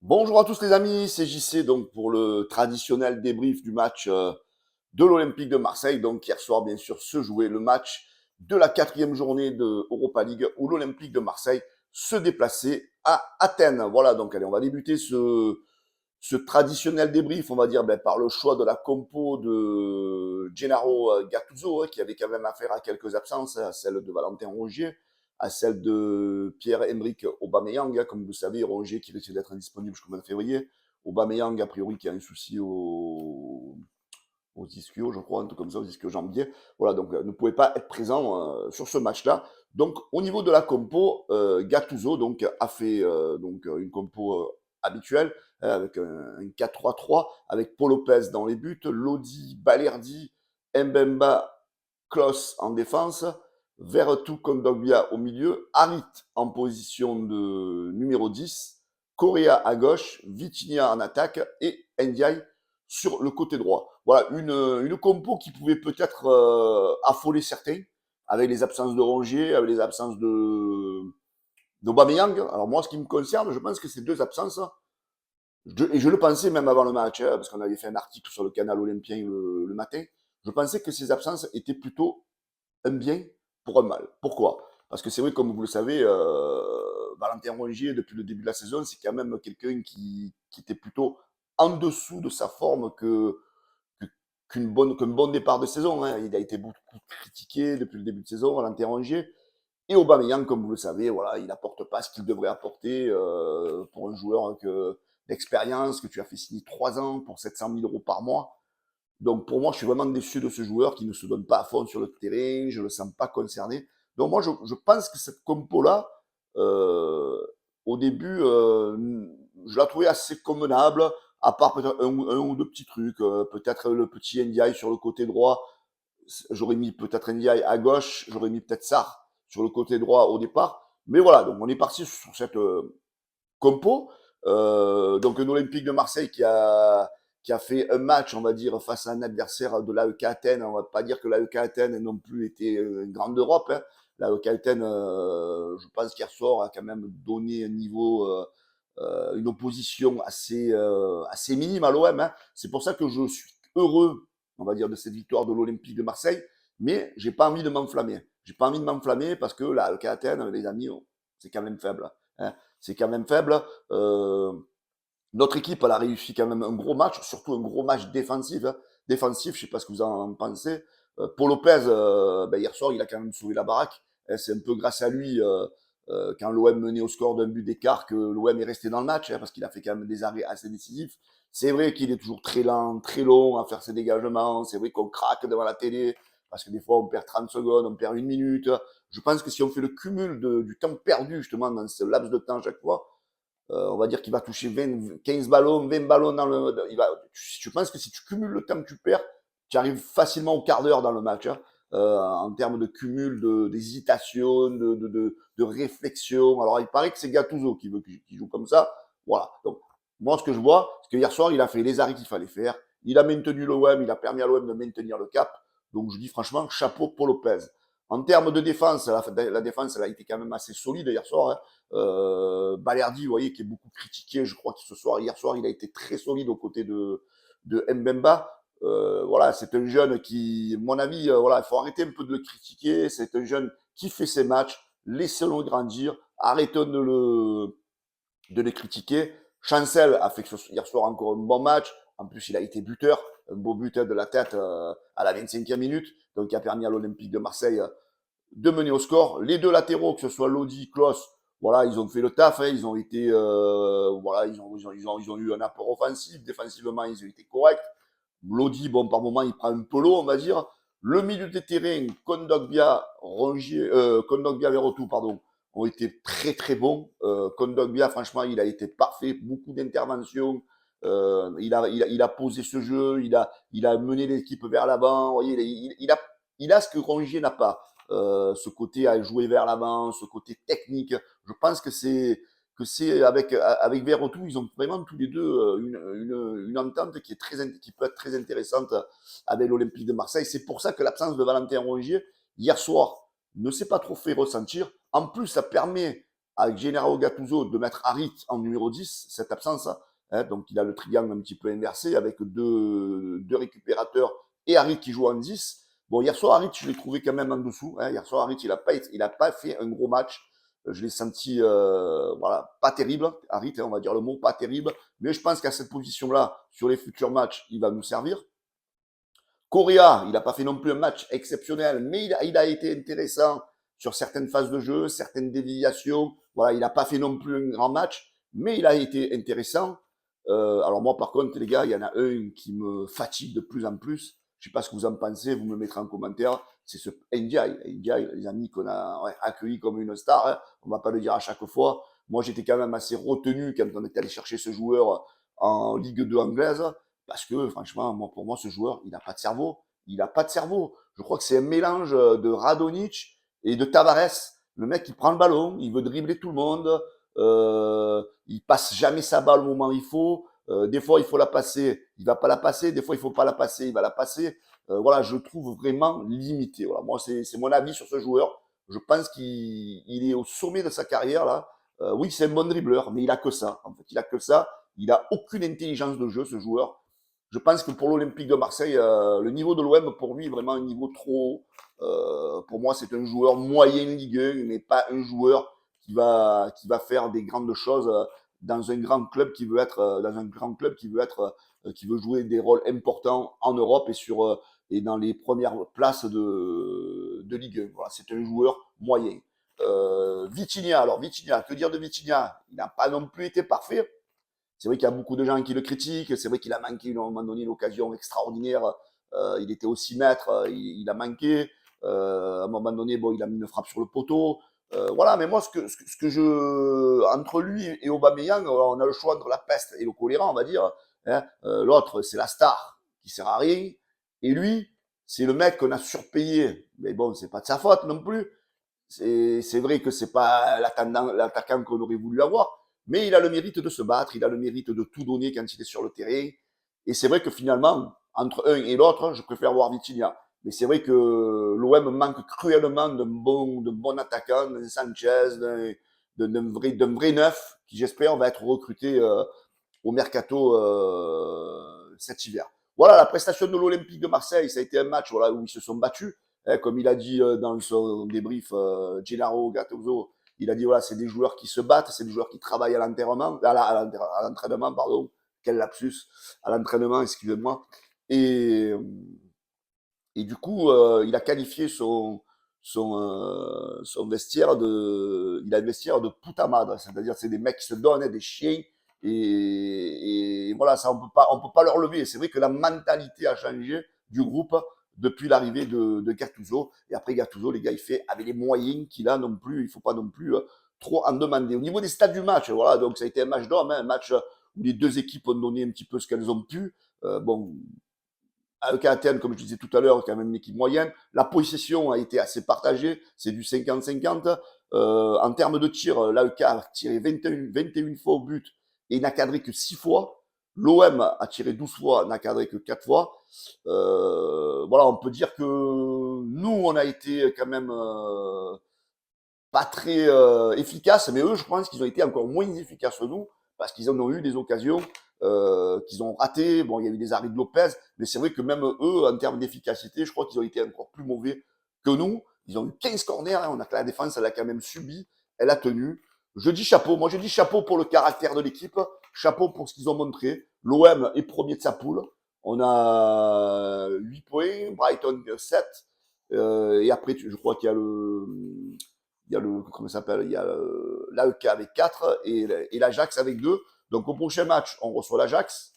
Bonjour à tous les amis, c'est JC donc pour le traditionnel débrief du match de l'Olympique de Marseille. Donc hier soir bien sûr se jouait le match de la quatrième journée de Europa League où l'Olympique de Marseille se déplaçait à Athènes. Voilà, donc allez, on va débuter ce traditionnel débrief, on va dire, par le choix de la compo de Gennaro Gattuso, qui avait quand même affaire à quelques absences, à celle de Valentin Rongier, à celle de Pierre-Emerick Aubameyang, comme vous savez, Rongier qui risque d'être indisponible jusqu'au mois de février, Aubameyang a priori qui a un souci aux ischio, je crois, un truc comme ça, aux ischio-jambiers. Voilà, donc ne pouvait pas être présent sur ce match-là. Donc au niveau de la compo, Gattuso donc, a fait une compo habituelle, avec un 4-3-3, avec Paul Lopez dans les buts, Lodi, Balerdi, Mbemba, Klos en défense, Verretou, Kondogbia au milieu, Harit en position de numéro 10, Correa à gauche, Vitinha en attaque et Ndiaye sur le côté droit. Voilà, une compo qui pouvait peut-être affoler certains, avec les absences de Rongier, avec les absences d'Aubameyang. Alors moi, ce qui me concerne, je pense que ces deux absences, et je le pensais même avant le match, parce qu'on avait fait un article sur le canal olympien le matin, je pensais que ces absences étaient plutôt un bien pour un mal. Pourquoi? Parce que c'est vrai, comme vous le savez, Valentin Rongier, depuis le début de la saison, c'est quand même quelqu'un qui était plutôt en dessous de sa forme qu'un bon départ de saison. Hein. Il a été beaucoup critiqué depuis le début de saison, Valentin Rongier. Et Aubameyang, comme vous le savez, voilà, il n'apporte pas ce qu'il devrait apporter pour un joueur d'expérience que tu as fait signer 3 ans pour 700 000 euros par mois. Donc pour moi, je suis vraiment déçu de ce joueur qui ne se donne pas à fond sur le terrain, je ne le sens pas concerné. Donc moi, je pense que cette compo-là, euh, au début, je la trouvais assez convenable, à part peut-être un ou deux petits trucs, peut-être le petit Ndiaye sur le côté droit, j'aurais mis peut-être Ndiaye à gauche, j'aurais mis peut-être Sarr sur le côté droit au départ. Mais voilà, donc on est parti sur cette compo. Donc un Olympique de Marseille qui a fait un match, on va dire, face à un adversaire de l'AEK Athènes. On va pas dire que l'AEK Athènes non plus été une grande Europe. Hein. L'AEK Athènes, je pense qu'hier soir a quand même donné un niveau, une opposition assez minime à l'OM. Hein. C'est pour ça que je suis heureux, on va dire, de cette victoire de l'Olympique de Marseille. Mais j'ai pas envie de m'enflammer. J'ai pas envie de m'enflammer parce que l'AEK Athènes, les amis, c'est quand même faible. Hein. C'est quand même faible. Euh, Notre équipe, elle a réussi quand même un gros match, surtout un gros match défensif. Hein. Défensif, je sais pas ce que vous en pensez. Paul Lopez, hier soir, il a quand même sauvé la baraque. C'est un peu grâce à lui, quand l'OM menait au score d'un but d'écart, que l'OM est resté dans le match, hein, parce qu'il a fait quand même des arrêts assez décisifs. C'est vrai qu'il est toujours très lent, très long à faire ses dégagements. C'est vrai qu'on craque devant la télé, parce que des fois, on perd 30 secondes, on perd une minute. Je pense que si on fait le cumul du temps perdu, justement, dans ce laps de temps à chaque fois, on va dire qu'il va toucher 20, 15 ballons, 20 ballons dans le. Je pense que si tu cumules le temps que tu perds, tu arrives facilement au quart d'heure dans le match. Hein, en termes de cumul, d'hésitation, de réflexion. Alors, il paraît que c'est Gattuso qui joue comme ça. Voilà. Donc, moi, ce que je vois, c'est que hier soir, il a fait les arrêts qu'il fallait faire. Il a maintenu l'OM, il a permis à l'OM de maintenir le cap. Donc, je dis franchement, chapeau pour Lopez. En termes de défense, la défense, elle a été quand même assez solide hier soir. Hein. Balerdi, vous voyez, qui est beaucoup critiqué, je crois que hier soir, il a été très solide aux côtés de Mbemba. Voilà, c'est un jeune qui, à mon avis, voilà, il faut arrêter un peu de le critiquer. C'est un jeune qui fait ses matchs, laissez-le grandir, arrêtons de le critiquer. Chancel a fait hier soir encore un bon match. En plus, il a été buteur, un beau but de la tête à la 25e minute, donc qui a permis à l'Olympique de Marseille de mener au score. Les deux latéraux, que ce soit Lodi, Klos, voilà, ils ont fait le taf, hein, ils ont été, voilà, ils ont eu un apport offensif, défensivement, ils ont été corrects. Lodi, bon, par moment, il prend un peu l'eau, on va dire. Le milieu de terrain, Kondogbia, Rongier, Kondogbia, Verretou, pardon, ont été très très bons. Kondogbia, franchement, il a été parfait, beaucoup d'interventions. Il a posé ce jeu, il a mené l'équipe vers l'avant. Vous voyez, il a ce que Rongier n'a pas. Ce côté à jouer vers l'avant, ce côté technique. Je pense que c'est avec Verretou, ils ont vraiment tous les deux une entente qui peut être très intéressante avec l'Olympique de Marseille. C'est pour ça que l'absence de Valentin Rongier hier soir ne s'est pas trop fait ressentir. En plus, ça permet avec Gennaro Gattuso de mettre Harit en numéro 10, cette absence. Hein, donc il a le triangle un petit peu inversé avec deux récupérateurs et Harit qui joue en 10. Bon, hier soir, Harit, je l'ai trouvé quand même en dessous. Hein. Hier soir, Harit, il a pas fait un gros match. Je l'ai senti, voilà, pas terrible. Harit, hein, on va dire le mot, pas terrible. Mais je pense qu'à cette position-là, sur les futurs matchs, il va nous servir. Correa, il n'a pas fait non plus un match exceptionnel, mais il a été intéressant sur certaines phases de jeu, certaines déviations. Voilà, il n'a pas fait non plus un grand match, mais il a été intéressant. Alors moi, par contre, les gars, il y en a un qui me fatigue de plus en plus. Je ne sais pas ce que vous en pensez, vous me le mettrez en commentaire. C'est ce Ndiaye. Ndiaye, les amis qu'on a accueilli comme une star. Hein. On ne va pas le dire à chaque fois. Moi, j'étais quand même assez retenu quand on était allé chercher ce joueur en Ligue 2 anglaise. Parce que, franchement, moi, pour moi, ce joueur, il n'a pas de cerveau. Il n'a pas de cerveau. Je crois que c'est un mélange de Radonjic et de Tavares. Le mec, il prend le ballon, il veut dribbler tout le monde. Il passe jamais sa balle au moment où il faut. Des fois, il faut la passer, il va pas la passer. Des fois, il faut pas la passer, il va la passer. Voilà, je le trouve vraiment limité. Voilà, moi, c'est mon avis sur ce joueur. Je pense qu'il est au sommet de sa carrière là. Oui, c'est un bon dribbleur, mais il a que ça. En fait, il a que ça. Il a aucune intelligence de jeu, ce joueur. Je pense que pour l'Olympique de Marseille, le niveau de l'OM, pour lui, est vraiment un niveau trop haut. Pour moi, c'est un joueur moyen Ligue 1, mais pas un joueur qui va faire des grandes choses dans un grand club qui veut être, dans un grand club qui veut être, qui veut jouer des rôles importants en Europe et et dans les premières places de Ligue 1. Voilà, c'est un joueur moyen. Vitinha, alors Vitinha, que dire de Vitinha? Il n'a pas non plus été parfait. C'est vrai qu'il y a beaucoup de gens qui le critiquent. C'est vrai qu'il a manqué à un moment donné une occasion extraordinaire. Il était au 6 mètres, il a manqué. À un moment donné, bon, il a mis une frappe sur le poteau. Voilà, mais moi, ce que je. Entre lui et Aubameyang, on a le choix entre la peste et le choléra, on va dire. Hein. L'autre, c'est la star qui sert à rien. Et lui, c'est le mec qu'on a surpayé. Mais bon, c'est pas de sa faute non plus. C'est vrai que c'est pas l'attaquant qu'on aurait voulu avoir, mais il a le mérite de se battre, il a le mérite de tout donner quand il est sur le terrain. Et c'est vrai que finalement, entre un et l'autre, je préfère voir Vitinha. Mais c'est vrai que l'OM manque cruellement de bon attaquant, d'un Sanchez, d'un vrai neuf, qui j'espère va être recruté au mercato cet hiver. Voilà, la prestation de l'Olympique de Marseille, ça a été un match voilà, où ils se sont battus. Hein, comme il a dit dans son débrief, Gennaro Gattuso, il a dit voilà, c'est des joueurs qui se battent, c'est des joueurs qui travaillent à l'entraînement, pardon, quel lapsus, à l'entraînement, excusez-moi. Et, et du coup, il a qualifié son vestiaire il a un vestiaire de putamade, c'est-à-dire c'est des mecs qui se donnent, des chiens, et voilà, ça on peut pas leur lever. C'est vrai que la mentalité a changé du groupe depuis l'arrivée de Gattuso. Et après Gattuso, les gars, il fait avec les moyens qu'il a non plus, il faut pas non plus trop en demander. Au niveau des stats du match, voilà, donc ça a été un match d'homme, hein, un match où les deux équipes ont donné un petit peu ce qu'elles ont pu. Bon, avec Athènes, comme je disais tout à l'heure, quand même une équipe moyenne. La possession a été assez partagée, c'est du 50-50. En termes de tir, l'AEK a tiré 21 fois au but et n'a cadré que 6 fois. L'OM a tiré 12 fois, n'a cadré que 4 fois. Voilà, on peut dire que nous, on a été quand même pas très efficaces, mais eux, je pense qu'ils ont été encore moins efficaces que nous, parce qu'ils en ont eu des occasions qu'ils ont ratées. Bon, il y a eu des arrêts de Lopez, mais c'est vrai que même eux, en termes d'efficacité, je crois qu'ils ont été encore plus mauvais que nous. Ils ont eu 15 corners, hein, on a que la défense, elle a quand même subi, elle a tenu. Je dis chapeau, moi je dis chapeau pour le caractère de l'équipe, chapeau pour ce qu'ils ont montré. L'OM est premier de sa poule, on a 8 points, Brighton 7, et après je crois qu'il y a comment ça s'appelle, il y a l'AEK avec 4 et l'Ajax avec 2. Donc au prochain match, on reçoit l'Ajax.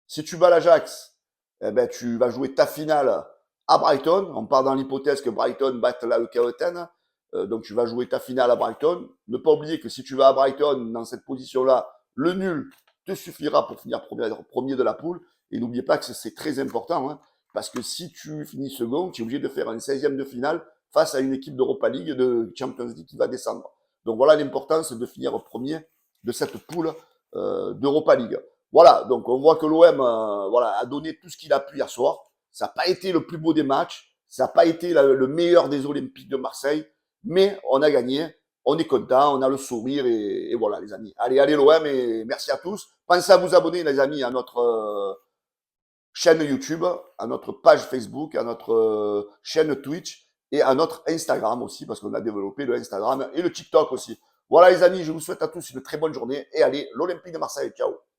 Si tu bats l'Ajax, eh ben, tu vas jouer ta finale à Brighton. On part dans l'hypothèse que Brighton batte l'AEK Athènes. Donc tu vas jouer ta finale à Brighton. Ne pas oublier que si tu vas à Brighton dans cette position-là, le nul te suffira pour finir premier de la poule. Et n'oubliez pas que c'est très important, hein, parce que si tu finis second, tu es obligé de faire un 16e de finale face à une équipe d'Europa League, de Champions League qui va descendre. Donc voilà l'importance de finir premier de cette poule d'Europa League. Voilà, donc on voit que l'OM voilà, a donné tout ce qu'il a pu hier soir. Ça n'a pas été le plus beau des matchs, ça n'a pas été le meilleur des Olympiques de Marseille, mais on a gagné. on est content, on a le sourire et voilà les amis. Allez, allez l'OM et merci à tous. Pensez à vous abonner les amis à notre chaîne YouTube, à notre page Facebook, à notre chaîne Twitch et à notre Instagram aussi parce qu'on a développé le Instagram et le TikTok aussi. Voilà les amis, je vous souhaite à tous une très bonne journée et allez l'Olympique de Marseille. Ciao.